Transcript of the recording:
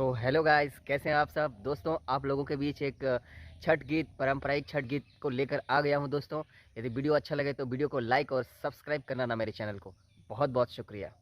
So hello guys, कैसे हैं आप सब दोस्तों। आप लोगों के बीच एक छठ गीत, पारंपरिक छठ गीत को लेकर आ गया हूं दोस्तों। यदि वीडियो अच्छा लगे तो वीडियो को लाइक और सब्सक्राइब करना ना मेरे चैनल को। बहुत बहुत शुक्रिया।